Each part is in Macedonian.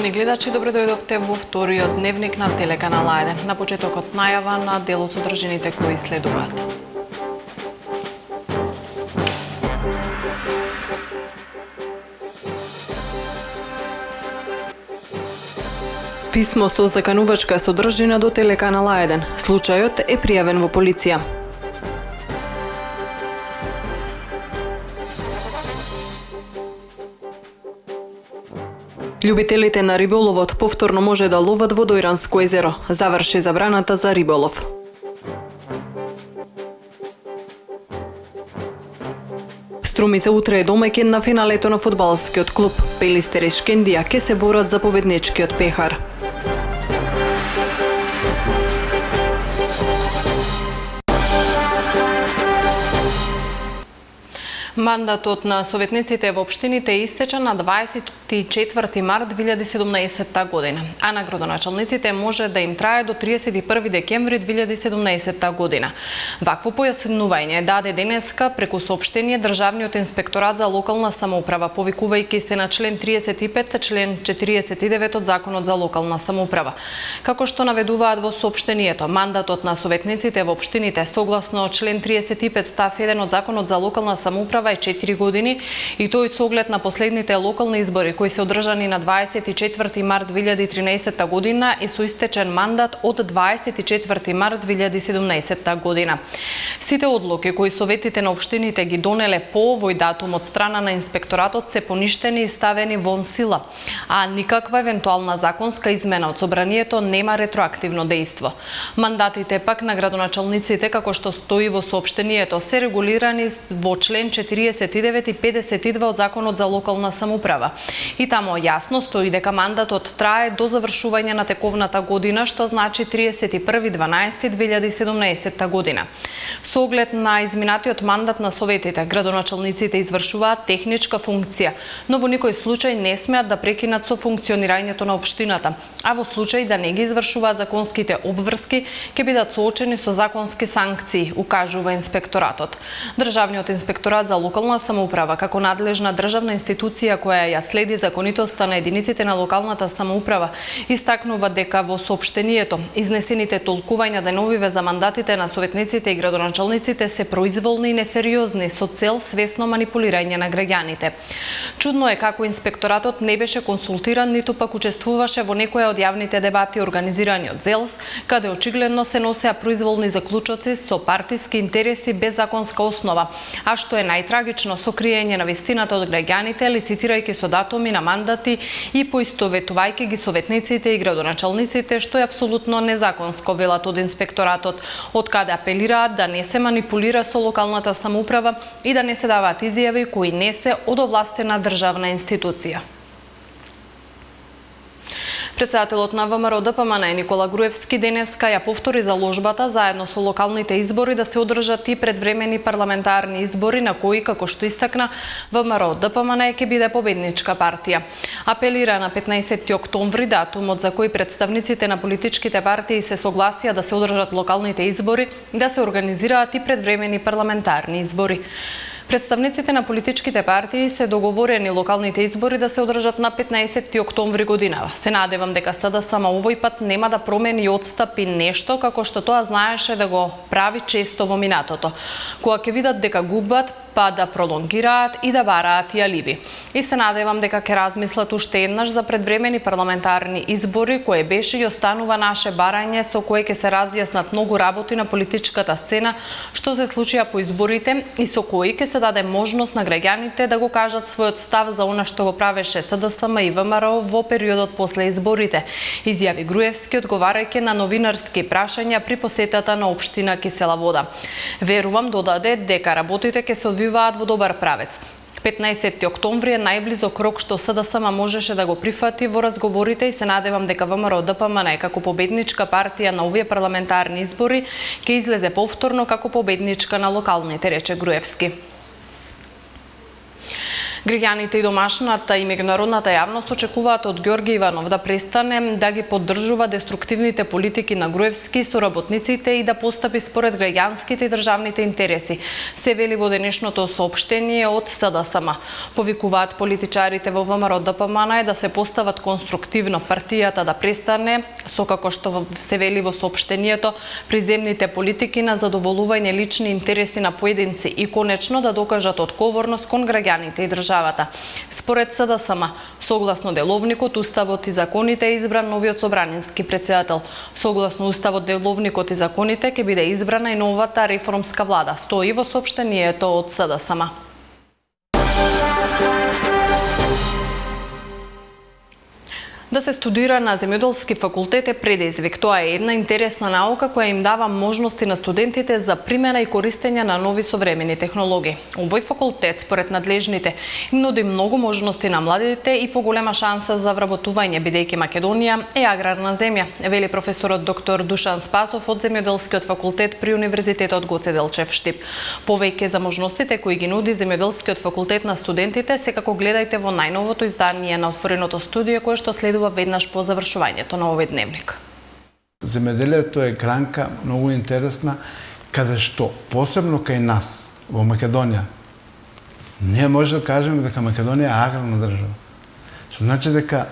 Почитувани гледачи, добро дојдовте во вториот дневник на телеканал А1. На почетокот најава на дел од содржините кои следуваат. Писмо со заканувачка содржина до телеканал А1. Случајот е пријавен во полиција. Љубителите на риболовот повторно може да ловат во Дојранско езеро. Заврши забраната за риболов. Струмица утре е домаќин на финалето на фудбалскиот клуб. Пелистер и Шкендија ќе се борат за победничкиот пехар. Мандатот на советниците во општините истече на 24 март 2017 година, а на градоначалниците може да им трае до 31 декември 2017 година. Вакво појаснување даде денеска преку соопштение Државниот инспекторат за локална самоуправа, повикувајќи се на член 35, член 49 од Законот за локална самоуправа. Како што наведуваат во соопштението, мандатот на советниците во општините согласно член 35 став 1 од Законот за локална самоуправа е 4 години и тој со оглед на последните локални избори кои се одржани на 24 март 2013 година и со истечен мандат од 24 март 2017 година. Сите одлуки кои советите на општините ги донеле по овој датум од страна на инспекторатот се поништени и ставени вон сила, а никаква евентуална законска измена од собранието нема ретроактивно дејство. Мандатите пак на градоначалниците, како што стои во соопштението, се регулирани во член 49 и 52 од Законот за локална самоуправа. И тамо јасно стои дека мандатот трае до завршување на тековната година, што значи 31.12.2017 година. Со оглед на изминатиот мандат на советите, градоначалниците извршуваат техничка функција, но во никој случај не смеат да прекинат со функционирањето на општината, а во случај да не ги извршуваат законските обврски, ќе бидат соочени со законски санкции, укажува инспекторатот. Државниот инспекторат за локална самоуправа, како надлежна државна институција која ја следи законитоста на единиците на локалната самоуправа, истакнува дека во соопштението изнесените толкувања деновиве за мандатите на советниците и градоначалниците се произволни и несериозни со цел свесно манипулирање на граѓаните. Чудно е како инспекторатот не беше консултиран ниту пак учествуваше во некоја од јавните дебати организирани од ЗЕЛС, каде очигледно се носеа произволни заклучоци со партиски интереси без законска основа, а што е најтрагично, со криење на вистината од граѓаните, лицитирајќи со датуми на мандати и поистоветувајќи ги советниците и градоначалниците, што е апсолутно незаконско, велат од инспекторатот, од каде апелираат да не се манипулира со локалната самоуправа и да не се даваат изјави кои не се од овластена државна институција. Председателот на ВМРО ДПМН Никола Груевски денеска ја повтори заложбата заедно со локалните избори да се одржат и предвремени парламентарни избори на кои, како што истакна, ВМРО ДПМН ќе биде победничка партија. Апелира на 15 октомври, датумот за кој представниците на политичките партии се согласија да се одржат локалните избори, да се организираат и предвремени парламентарни избори. Представниците на политичките партии се договорени локалните избори да се одржат на 15 октомври годинава. Се надевам дека СДСМ овој пат нема да промени и отстапи нешто како што тоа знаеше да го прави често во минатото, кога ќе видат дека губат, па да пролонгираат и да бараат и алиби. И се надевам дека ќе размислат уште еднаш за предвремени парламентарни избори, кое беше и останува наше барање со кое ќе се разјаснат многу работи на политичката сцена што се случија по изборите и со кои ќе се даде можност на граѓаните да го кажат својот став за она што го правеше СДСМ и ВМРО во периодот после изборите, изјави Груевски одговарајќи на новинарски прашања при посетата на општина Кисела Вода. Верувам, додаде, дека работите ќе се одвиваат во добар правец. 15 октомври е најблизок рок што СДСМ можеше да го прифати во разговорите и се надевам дека ВМРО ДПМН како победничка партија на овие парламентарни избори ќе излезе повторно како победничка на локалните, рече Груевски. Граѓаните и домашната и меѓународната јавност очекуваат од Ѓорѓе Иванов да престане да ги поддржува деструктивните политики на Груевски со работниците и да постапи според граѓанските и државните интереси, се вели во денешното соопштение од СДСМ. Повикуваат политичарите во ВМРО ДПМН да се постават конструктивно, партијата да престане со, како што се вели во соопштението, приземните политики на задоволување лични интереси на поединци и конечно да докажат одговорност кон граѓаните и државата. Според СДСМ, согласно деловникот, уставот и законите е избран новиот собранински претседател. Согласно уставот, деловникот и законите ќе биде избрана и новата реформска влада, стои во соопштението од СДСМ. Да се студира на земјоделски факултет е предизвик. Тоа е една интересна наука која им дава можности на студентите за примена и користење на нови современи технологии. Овој факултет, според надлежните, им нуди многу можности на младите и поголема шанса за вработување, бидејќи Македонија е аграрна земја, вели професорот доктор Душан Спасов од Земјоделскиот факултет при Универзитетот Гоце Делчев Штип. Повеќе за можностите кои ги нуди Земјоделскиот факултет на студентите, секако гледајте во најновото издание на Отвореното студио, кое што следува веднаш по завршувањето на овој дневник. Земеделието е гранка многу интересна, каде што, посебно кај нас, во Македонија, ние може да кажеме дека Македонија е аграрна држава. Што значи дека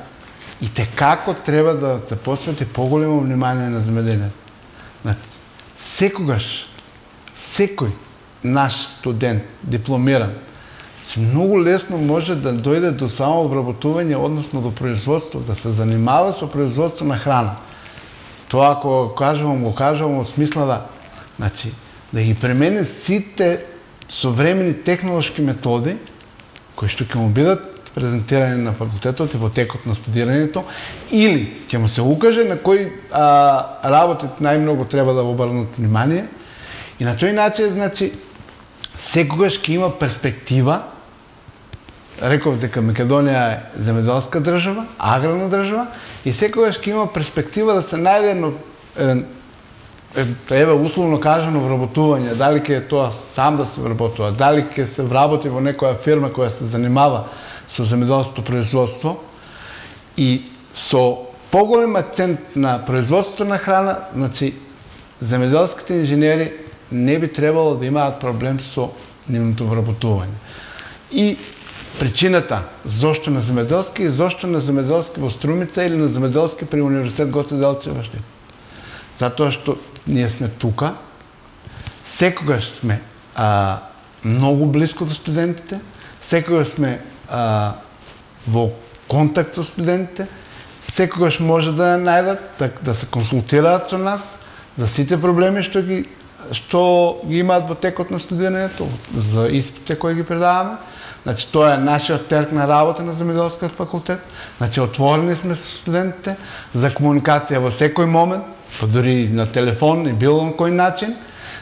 и текако треба да се посвети поголемо внимание на земеделието. Значи, секогаш, секој наш студент, дипломиран, многу лесно може да дојде до самообработување, односно до производство, да се занимава со производство на храна. Тоа, ако го кажувам во смисла да, значи, да ги премени сите современи технолошки методи, кои што ќе му бидат презентирани на факултетот и во текот на студирањето, или ќе му се укаже на кои работи најмногу треба да обрнат внимание, и на тој начин, значи, секогаш ќе има перспектива. Реков дека Македонија е земјоделска држава, аграрна држава, и секогаш ќе има перспектива да се најде едно условно кажано вработување, дали ќе е тоа сам да се вработува, дали ќе се вработи во некоја фирма која се занимава со земјоделско производство, и со поголем акцент на производството на храна, значи земјоделските инженери не би требало да имаат проблем со нивното вработување. И причината зошто на земјоделски и зошто на земјоделски во Струмица или на земјоделски при Универзитет Гоце Делчев Штип. Затоа што ние сме тука, секогаш сме многу близко до студентите, секогаш сме во контакт со студентите, секогаш може да најдат, да се консултираат со нас за сите проблеми што ги имаат во текот на студирањето, за испитите кои ги предаваме. Значи, тоа е нашиот терк на работа на Земјоделскиот факултет. Значи, отворени сме со студентите за комуникација во секој момент, па дури на телефон и било на кој начин.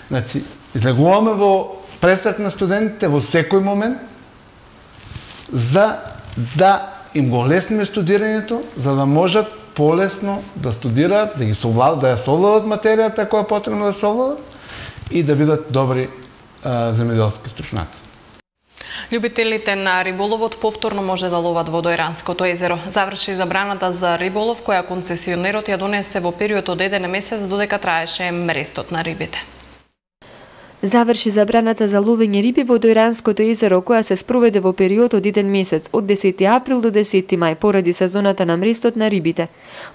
Значи, излегуваме во пресак на студентите во секој момент, за да им го лесниме студирањето, за да можат полесно да студираат, да ја совладат материјата која е потребно да совладат и да бидат добри земјоделски стручњаци. Љубителите на риболовот повторно може да ловат во Дојранското езеро. Заврши забраната за риболов која концесионерот ја донесе во период од 1 месец додека траеше мрестот на рибите. Заврши забраната за ловење риби во Дојранското езеро, која се спроведе во период од 1 месец, од 10 април до 10 мај, поради сезоната на мрестот на рибите.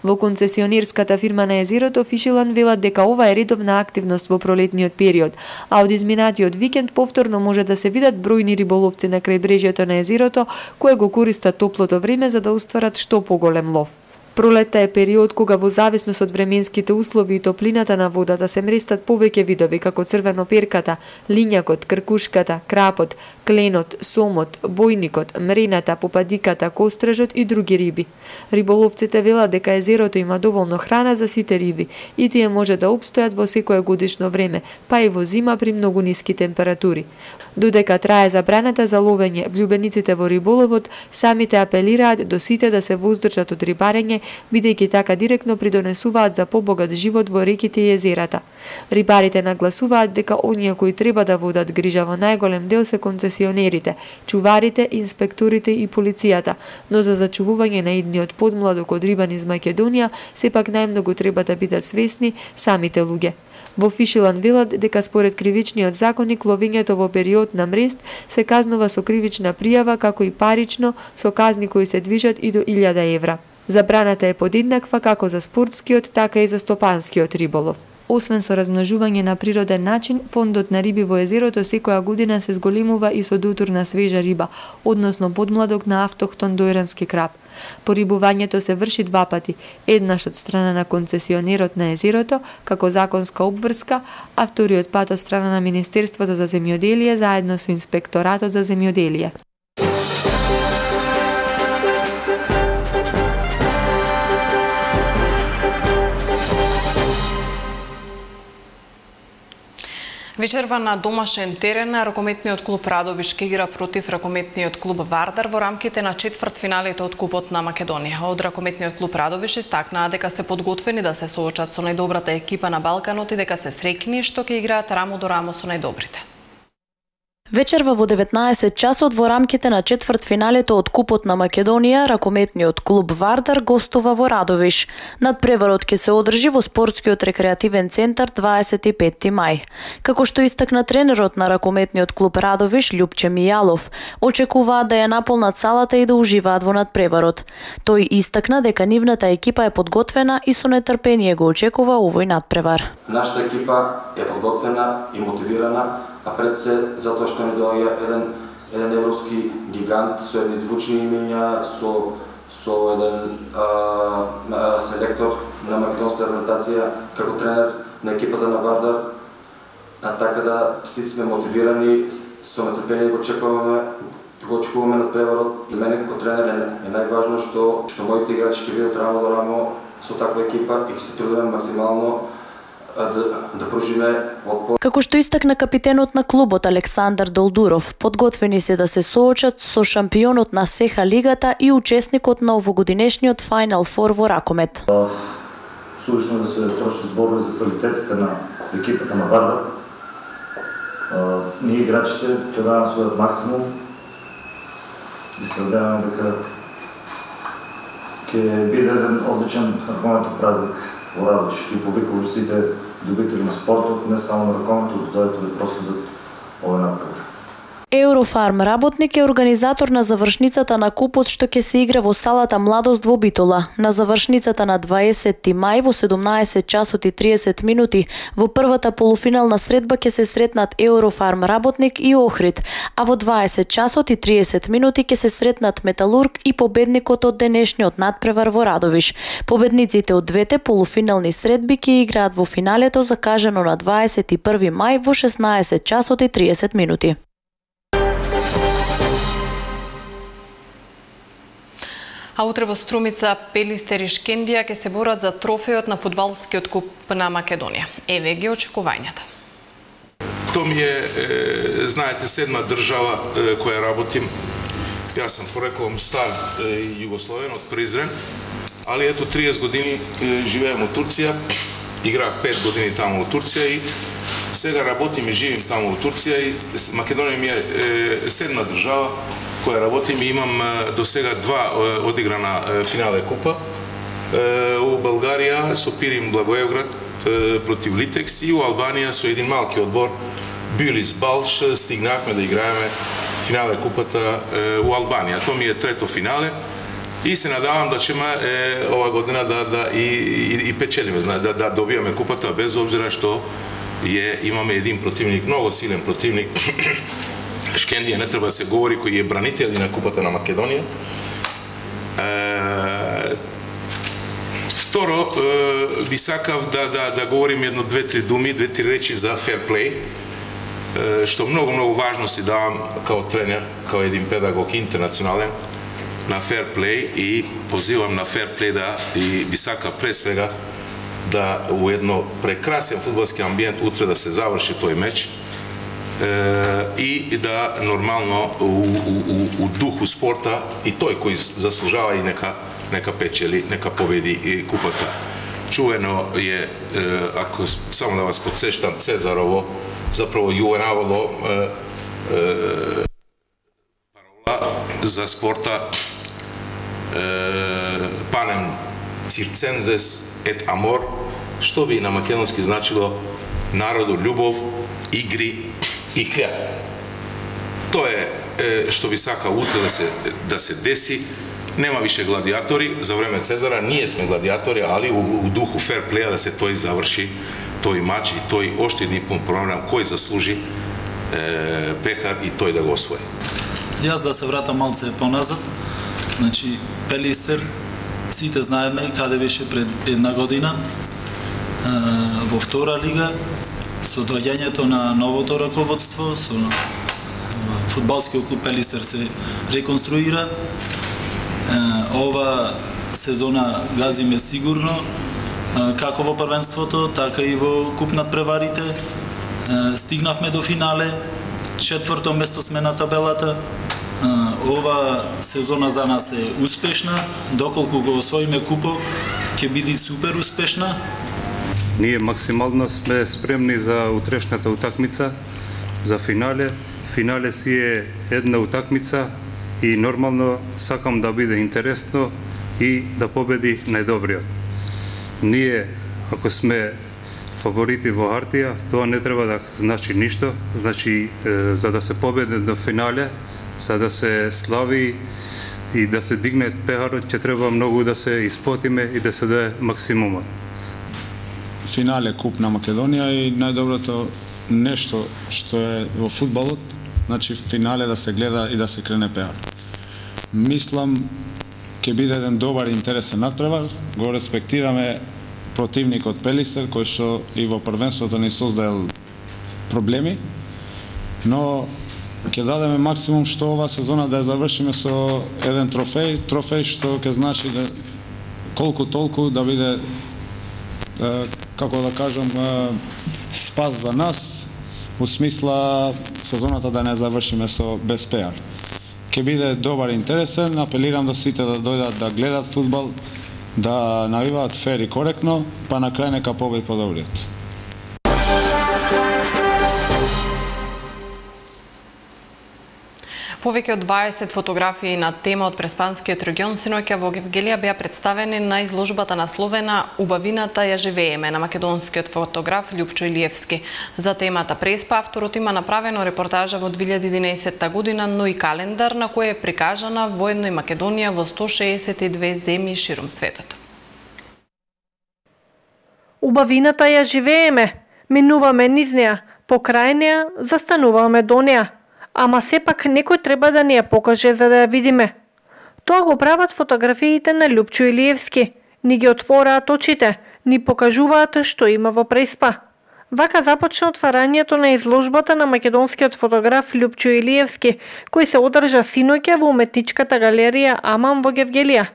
Во концесионерската фирма на езерото Фишилан велат дека ова е редовна активност во пролетниот период, а од изминатиот викенд повторно може да се видат бројни риболовци на крајбрежјето на езерото, кои го користат топлото време за да остварат што поголем лов. Пролетта е период кога во зависност од временските услови и топлината на водата се мрестат повеќе видови како црвеноперката, лињакот, кркушката, крапот, кленот, сомот, бојникот, мрената, попадиката, костражот и други риби. Риболовците велат дека езерото има доволно храна за сите риби и тие може да опстојат во секое годишно време, па и во зима при многу ниски температури. Додека трае забраната за ловење, влюбениците во риболовот самите апелираат до сите да се воздржат од рибарење бидејќи така директно придонесуваат за побогат живот во реките и езерата. Рибарите нагласуваат дека оние кои треба да водат грижа во најголем дел се концесионерите, чуварите, инспекторите и полицијата, но за зачувување на идниот подмладок од рибан из Македонија, сепак најмногу треба да бидат свесни самите луѓе. Во Фишилан велат дека според кривичниот законник ловењето во период на мрест се казнува со кривична пријава како и парично со казни кои се движат и до 1000 евра. Забраната е подеднаква како за спортскиот, така и за стопанскиот риболов. Освен со размножување на природен начин, фондот на риби во езерото секоја година се зголемува и со дотур на свежа риба, односно подмладок на автохтон дојрански краб. Порибувањето се врши два пати, еднаш од страна на концесионерот на езерото, како законска обврска, а вториот пат од страна на Министерството за земјоделие заедно со Инспекторатот за земјоделие. Вечерва на домашен терен, ракометниот клуб Радовиш ке игра против ракометниот клуб Вардар во рамките на четвртфиналите од Купот на Македонија. Од ракометниот клуб Радовиш истакнаа дека се подготвени да се соочат со најдобрата екипа на Балканот и дека се среќни што ќе играат рамо до рамо со најдобрите. Вечерва во 19 часот во рамките на четвртфиналите од Купот на Македонија, ракометниот клуб Вардар гостува во Радовиш. Надпреварот ќе се одржи во спортскиот рекреативен центар 25 мај. Како што истакна тренерот на ракометниот клуб Радовиш Љупче Мијалов, очекуваат да ја наполнат салата и да уживаат во надпреварот. Тој истакна дека нивната екипа е подготвена и со нетрпение го очекува овој надпревар. Нашата екипа е подготвена и мотивирана, а пред се затоа што ни доаѓа еден европски гигант со едни звучни имиња, со еден селектор на македонска репрезентација како тренер на екипата на Вардар. Така да сите сме мотивирани, со нетрпение го очекуваме надпреварот. И мене како тренер е најважно што моите играчи ќе бидат рамо до рамо со таква екипа и ќе се трудиме максимално да пружиме отпор. Како што истакна капитенот на клубот Александар Долдуров, подготвени се да се соочат со шампионот на СЕХА лигата и учесникот на овогодинешниот Final Four во ракомет. Сушно да се троши зборови за квалитетите на екипата на Вардар. Ние играчите треба да својот максимум и се надеваме дека ќе биде еден одличен ракометен празник во Радовиш и повикува сите любители на спортот, не само на ракомето, да дојдат да проследат овој напред. Еврофарм работник е организатор на завршницата на купот што ќе се игра во салата Младост во Битола. На завршницата на 20 мај во 17 часот и 30 минути во првата полуфинална средба ќе се сретнат Еврофарм работник и Охрид, а во 20 часот и 30 минути ќе се сретнат Металург и победникот од денешниот надпревар во Радовиш. Победниците од двете полуфинални средби ќе играат во финалето закажано на 21 мај во 16 часот и 30 минути. А утре во Струмица Пелистер и Шкендија ќе се борат за трофејот на фудбалскиот куп на Македонија. Еве ги очекувањата. То ми е, знаете, седма држава која работим. Јас сум пореклом стар југословен од Призрен, али ето 30 години живеем во Турција, играх 5 години таму во Турција и сега работим и живим таму во Турција и Македонија ми е седма држава која работим и имам до сега 2 одиграна финале купа. У Българија со Пирин Благоевград против Литекс и у Албанија со един малки одбор Бюлис Балш стигнахме да играеме финале купата у Албанија. То ми е трето финале и се надавам да ćemo ова година да и печелиме, да добиеме купата без обзира што имаме един противник, много силен противник. Шкендија не треба да се говори, кој е бранител на купата на Македонија. Второ, би сакав да говорим едно, две-три думи, две-три речи за ферплей, што многу важно си давам као тренер, као един педагог интернационален на ферплей и позивам на ферплей и би сакав пред свега да у едно прекрасен фудбалски амбиент утре да се заврши тој меч и да нормално у духу спорта и тој кој заслужава и нека neka pečeli, neka pobedi i kupata. Čuveno je, ako samo da vas podsjećam, Cezarovo, zapravo Juvenalovo parola za sporta panem circenses et amor, što bi na makedonski značilo narodu ljubov, igri i hljeb. To je što bi svaka utra da se desi. Nema više gladijatori, za vreme Cezara nije sme gladijatori, ali u duhu fair playa da se to i završi, to i mač i to i oštini program koji zasluži pehar i to i da ga osvoji. Јас да се вратам малце поназад, значи Пелистер, сите знаеме каде беше пред една година, во втора лига, со доаѓањето на новото раководство, со фудбалскиот клуб Пелистер се реконструира. Ова сезона газиме сигурно, како во првенството, така и во куп надпреварите. Стигнавме до финале, 4-то место сме на табелата. Ова сезона за нас е успешна, доколку го освоиме купов, ќе биде супер успешна. Ние максимално сме спремни за утрешната утакмица, за финале. Финале си е една утакмица и нормално сакам да биде интересно и да победи најдобриот. Ние, ако сме фаворити во хартија, тоа не треба да значи ништо. Значи, за да се победи до финале, за да се слави и да се дигне пехарот, ќе треба многу да се испотиме и да се даде максимумот. Финале Куп на Македонија и најдоброто нешто што е во фудбалот, значи финале да се гледа и да се крене пеар. Мислам ќе биде еден добар интересен надпревар, го респектираме противникот Пелистер кој што и во првенството ни создал проблеми, но ќе дадеме максимум што ова сезона да ја завршиме со еден трофеј што ќе значи да колку толку да биде, како да кажам, спас за нас, во смисла сезоната да не завршиме со без пеар. Ќе биде добар интересен, апелирам да сите да дојдат да гледат фудбал, да навиваат фер и коректно, па на крај нека победи подобриот. Повеќе од 20 фотографии на тема од Преспанскиот регион синоќа во Гевгелија беа представени на изложбата насловена "Убавината ја живееме" на македонскиот фотограф Љупчо Илиевски. За темата Преспа авторот има направено репортажа во 2011 година, но и календар на кој е прикажана воедно и Македонија во 162 земји ширум светот. Убавината ја живееме, минуваме низ неа, покрај неа, застануваме до неа. Ама сепак некој треба да ни ја покаже за да ја видиме. Тоа го прават фотографиите на Љупчо Илиевски. Ни ги отвораат очите, ни покажуваат што има во Преспа. Вака започна отварањето на изложбата на македонскиот фотограф Љупчо Илиевски, кој се одржа синоќа во уметничката галерија Аман во Гевгелија.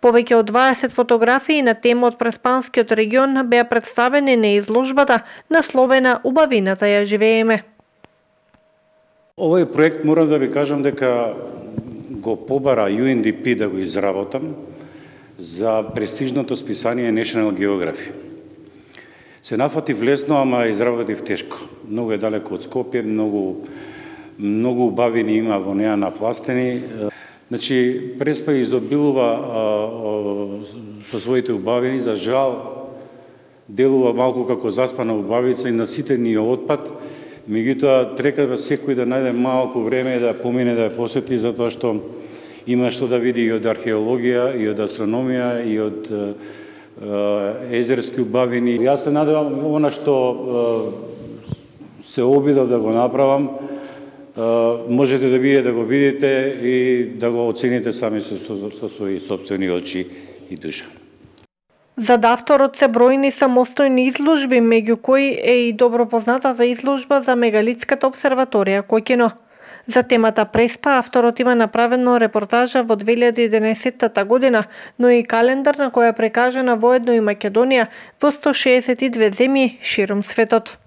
Повеќе од 20 фотографии на тема од Преспанскиот регион беа представени на изложбата насловена "Убавината ја живееме". Овој проект морам да ви кажам дека го побара UNDP да го изработам за престижното списание National Geography. Се нафатив лесно, ама изработив тешко. Многу е далеко од Скопје, многу убавини има во неа напластени. Значи, Преспа изобилува со своите убавини, за жал делува малку како заспана убавица и на сите ни отпад. Меѓутоа, треба секој да најде малку време да помине да ја посети, затоа што има што да види и од археологија, и од астрономија, и од езерски убавини. Јас се надевам, она што се обидов да го направам, можете да видите, да го видите и да го оцените сами со своји собствени очи и душа. За авторот се бројни самостојни изложби, меѓу кои е и добро познатата изложба за мегалитската обсерваторија Кокино. За темата Преспа авторот има направено репортажа во 2011 година, но и календар на која е прикажана воедно и Македонија во 162 земји ширум светот.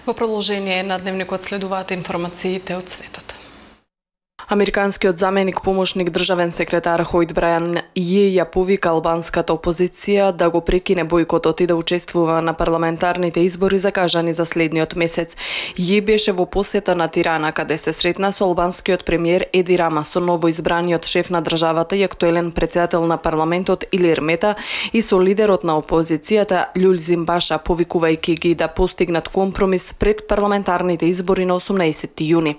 Во продолжение на дневникот следуваат информациите од светот. Американскиот заменик помошник државен секретар Хојд Брајан ја повика албанската опозиција да го прекине бојкотот и да учествува на парламентарните избори закажани за следниот месец. Беше во посета на Тирана, каде се сретна со албанскиот премиер Еди Рама, со новоизбраниот шеф на државата и актуелен претседател на парламентот Илир Мета и со лидерот на опозицијата Љулзим Баша, повикувајќи ги да постигнат компромис пред парламентарните избори на 18 јуни.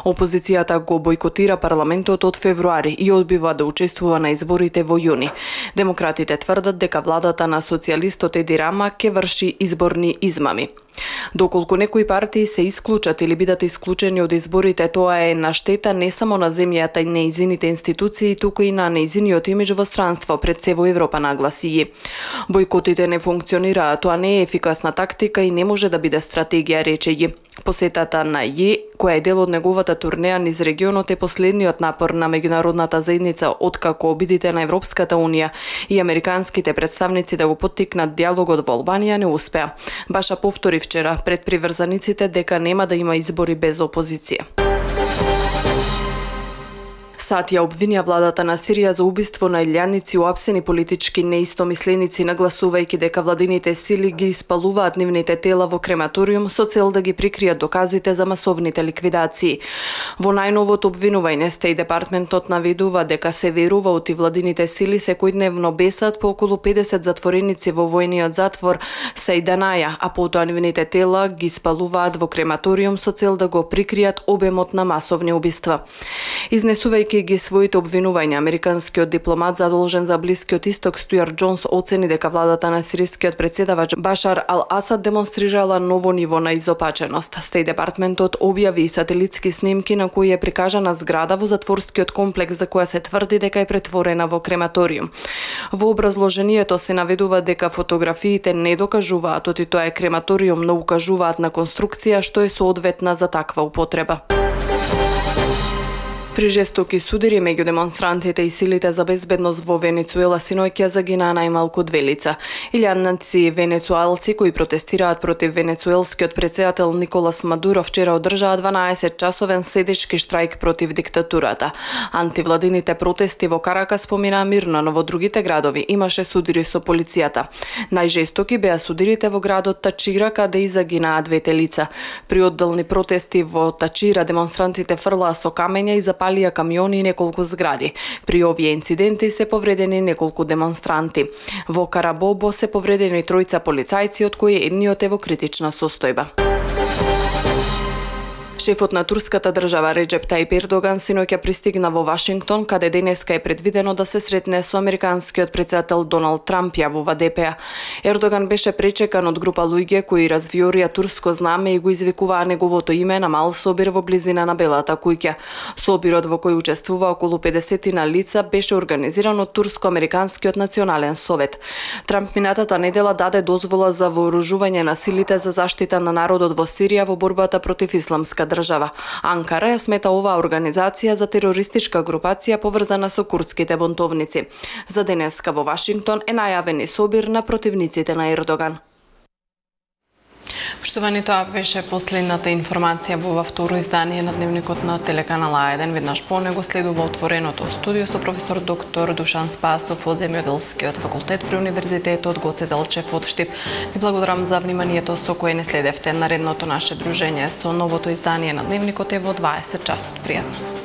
Опозицијата го бойкотира парламентот од февруари и одбива да учествува на изборите во јуни. Демократите тврдат дека владата на социјалистот Еди Рама ќе врши изборни измами. Доколку некои партии се исклучат или бидат исклучени од изборите, тоа е на штета не само на земјата и нејзините институции, туку и на нејзиниот имидж во странство, пред се во Европа, нагласи. Бојкотите не функционираат, тоа не е ефикасна тактика и не може да биде стратегија, рече ги. Посетата на која е дел од неговата турнеја низ регионот, е последниот напор на меѓународната заедница откако обидите на Европската унија и американските представници да го поттикнат диалогот во Албанија не успеа. Баша повтори вчера пред приврзаниците дека нема да има избори без опозиција. САД ја обвинија владата на Сирија за убиство на илјадници уапсени политички неистомисленици, нагласувајќи дека владините сили ги испалуваат нивните тела во крематориум со цел да ги прикријат доказите за масовните ликвидации. Во најновото обвинување Стејт департментот наведува дека се верува оти владините сили секојдневно бесат по околу 50 затвореници во војниот затвор Сајданаја, а потоа нивните тела ги спалуваат во крематориум со цел да го прикријат обемот на масовни убиства. Изнесувајќи ги своите обвинувања, американскиот дипломат задолжен за Блискиот Исток Стюарт Џонс оцени дека владата на сирискиот претседавач Башар Ал-Асад демонстрирала ново ниво на изопаченост. Стејт департментот објави и сателитски снимки на кои е прикажана зграда во затворскиот комплекс за која се тврди дека е претворена во крематориум. Во образложението се наведува дека фотографиите не докажуваат оти тоа е крематориум, но укажуваат на конструкција што е соодветна за таква употреба. При жестоки судири меѓу демонстрантите и силите за безбедност во Венецуела синоќа загинаа најмалку 2 лица. Илјадници венецуелци кои протестираат против венецуелскиот претседател Николас Мадуро вчера одржаа 12-часовен седички штрајк против диктатурата. Антивладините протести во Каракас поминаа мирно, но во другите градови имаше судири со полицијата. Најжестоки беа судирите во градот Тачира, каде и загинаа 2 лица. При одделни протести во Тачира демонстрантите фрлаа со камења и запалија камиони и неколку згради. При овие инциденти се повредени неколку демонстранти. Во Карабобо се повредени 3 полицајци, од кои едниот е во критична состојба. Шефот на турската држава Реџеп Тајип Ердоган синоќа пристигна во Вашингтон, каде денеска е предвидено да се сретне со американскиот претседател Доналд Трамп, јавува ДПА. Ердоган беше пречекан од група луѓе кои развиорија турско знаме и го извикуваа неговото име на мал собир во близина на Белата куќа. Собирот во кој учествува околу 50 лица беше организиран од Турско-американскиот национален совет. Трамп минатата недела даде дозвола за вооружување на силите за заштита на народот во Сирија во борбата против исламска држава. Анкара ја смета оваа организација за терористичка групација поврзана со курдските бунтовници. За денеска во Вашингтон е најавен и собир на противниците на Ердоган. Поштовани, тоа беше последната информација во второ издание на Дневникот на телеканал А1. Веднаш по него следува отвореното студио со професор доктор Душан Спасов од Земјоделскиот факултет при Универзитетот Гоце Делчев од Штип. Ви благодарам за вниманието со кое не следевте. Наредното наше дружење со новото издание на Дневникот е во 20 часот. Пријатно.